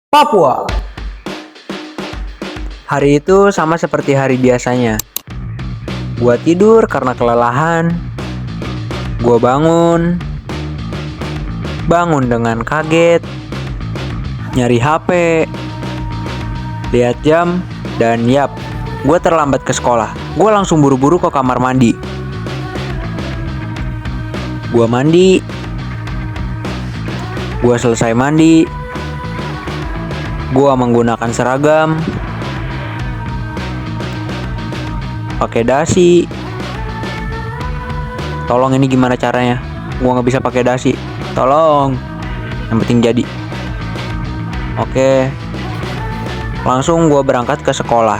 Papua. Hari itu sama seperti hari biasanya. Gua tidur karena kelelahan. Gua bangun dengan kaget. Nyari HP. Lihat jam. Dan yap, gua terlambat ke sekolah. Gua langsung buru-buru ke kamar mandi. Gua mandi. Gua selesai mandi. Gua menggunakan seragam. Pakai dasi. Tolong, ini gimana caranya? Gua nggak bisa pakai dasi. Tolong. Yang penting jadi. Oke. Langsung gua berangkat ke sekolah.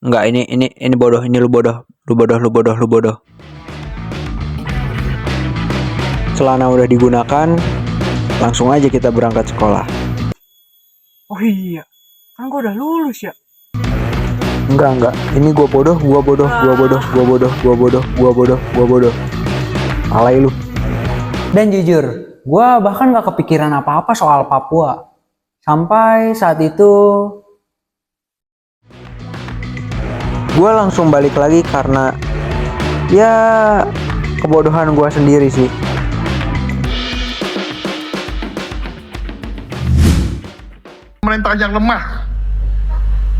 Enggak, ini bodoh. Ini lu bodoh. Lu bodoh. Celana udah digunakan. Langsung aja kita berangkat sekolah. Oh iya, kan gue udah lulus ya. Enggak. Ini gua bodoh. Alay lu. Dan jujur, gua bahkan gak kepikiran apa-apa soal Papua. Sampai saat itu gua langsung balik lagi karena ya kebodohan gua sendiri sih. Pemerintah yang lemah,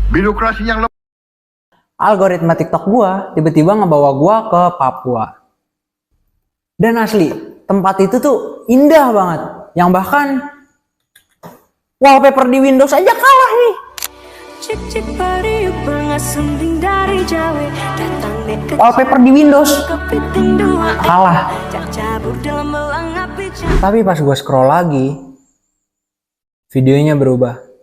birokrasi yang lemah. Algoritma TikTok gua tiba-tiba ngebawa gua ke Papua. Dan asli, tempat itu tuh indah banget. Yang bahkan wallpaper di Windows aja kalah nih. Wallpaper di Windows kalah. Tapi pas gua scroll lagi, videonya berubah.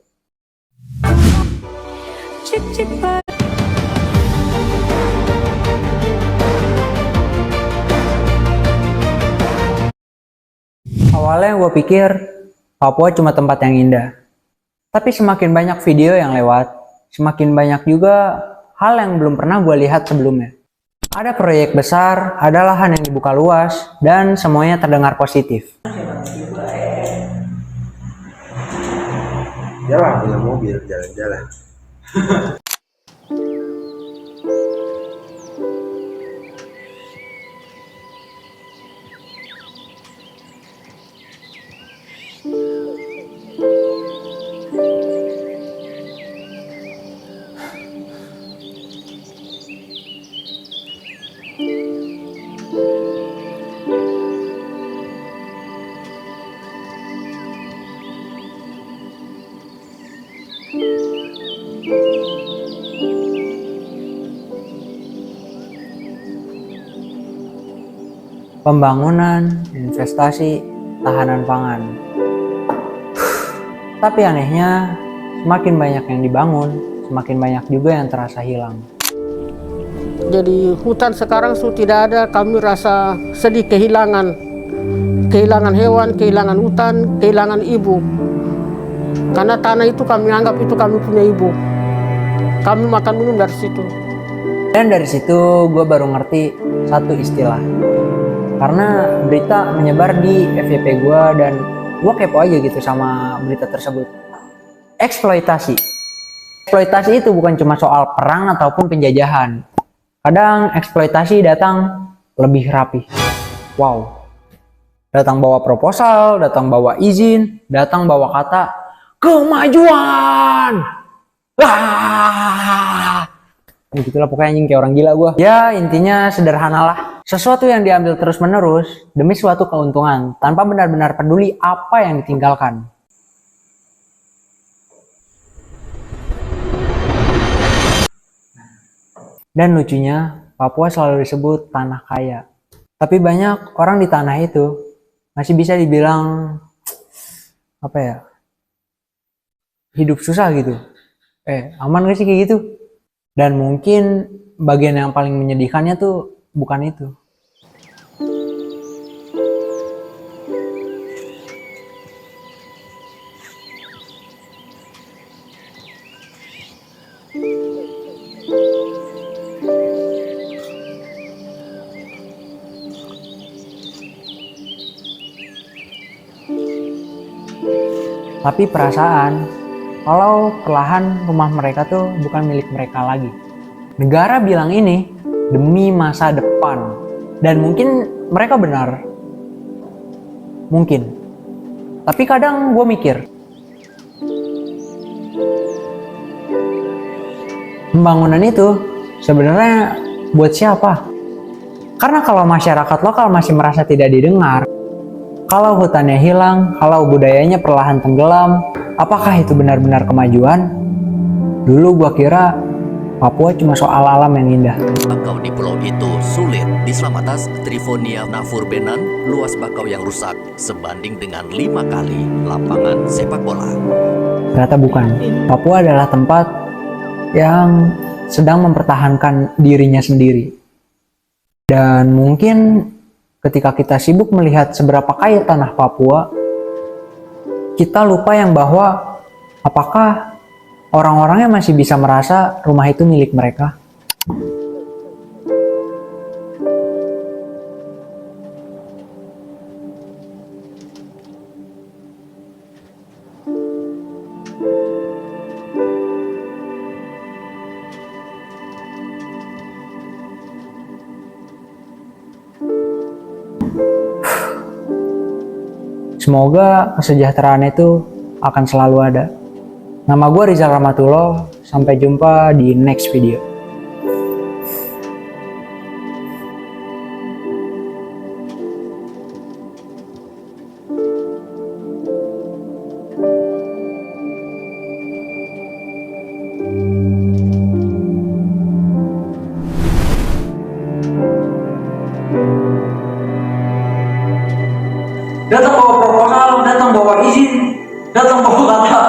Awalnya gue pikir Papua cuma tempat yang indah. Tapi semakin banyak video yang lewat, semakin banyak juga hal yang belum pernah gue lihat sebelumnya. Ada proyek besar, ada lahan yang dibuka luas, dan semuanya terdengar positif. Jalan punya mobil, jalan-jalan. Pembangunan, investasi, tahanan pangan. Tapi anehnya, semakin banyak yang dibangun, semakin banyak juga yang terasa hilang. Jadi hutan sekarang sudah tidak ada, kami rasa sedih kehilangan hewan, kehilangan hutan, kehilangan ibu. Karena tanah itu kami anggap itu kami punya ibu. Kami makan minum dari situ. Dan dari situ gue baru ngerti satu istilah. Karena berita menyebar di FYP gue dan gue kepo aja gitu sama berita tersebut. Eksploitasi. Eksploitasi itu bukan cuma soal perang ataupun penjajahan. Kadang eksploitasi datang lebih rapi. Wow. Datang bawa proposal, datang bawa izin, datang bawa kata kemajuan. Begitulah pokoknya anjing, kayak orang gila gua. Ya intinya sederhanalah. Sesuatu yang diambil terus menerus demi suatu keuntungan tanpa benar-benar peduli apa yang ditinggalkan. Dan lucunya, Papua selalu disebut tanah kaya. Tapi banyak orang di tanah itu masih bisa dibilang apa ya? Hidup susah gitu. Aman gak sih kayak gitu? Dan mungkin bagian yang paling menyedihkannya tuh bukan itu. tapi perasaan kalau perlahan rumah mereka tuh bukan milik mereka lagi. Negara bilang ini demi masa depan, dan mungkin mereka benar. Mungkin. Tapi kadang gue mikir, pembangunan itu sebenarnya buat siapa? Karena kalau masyarakat lokal masih merasa tidak didengar, kalau hutannya hilang, kalau budayanya perlahan tenggelam, apakah itu benar-benar kemajuan? Dulu gua kira Papua cuma soal alam yang indah. Bakau di pulau itu sulit diselamatkan. Trifonia Nafurbenan, luas bakau yang rusak sebanding dengan 5 kali lapangan sepak bola. Ternyata bukan. Papua adalah tempat yang sedang mempertahankan dirinya sendiri. Dan mungkin ketika kita sibuk melihat seberapa kaya tanah Papua, kita lupa yang bahwa apakah orang-orangnya masih bisa merasa rumah itu milik mereka. Semoga kesejahteraan itu akan selalu ada. Nama gue Rizal Rahmatullah, sampai jumpa di next video. Datang bawa proposal, datang bawa izin, datang bawa kata.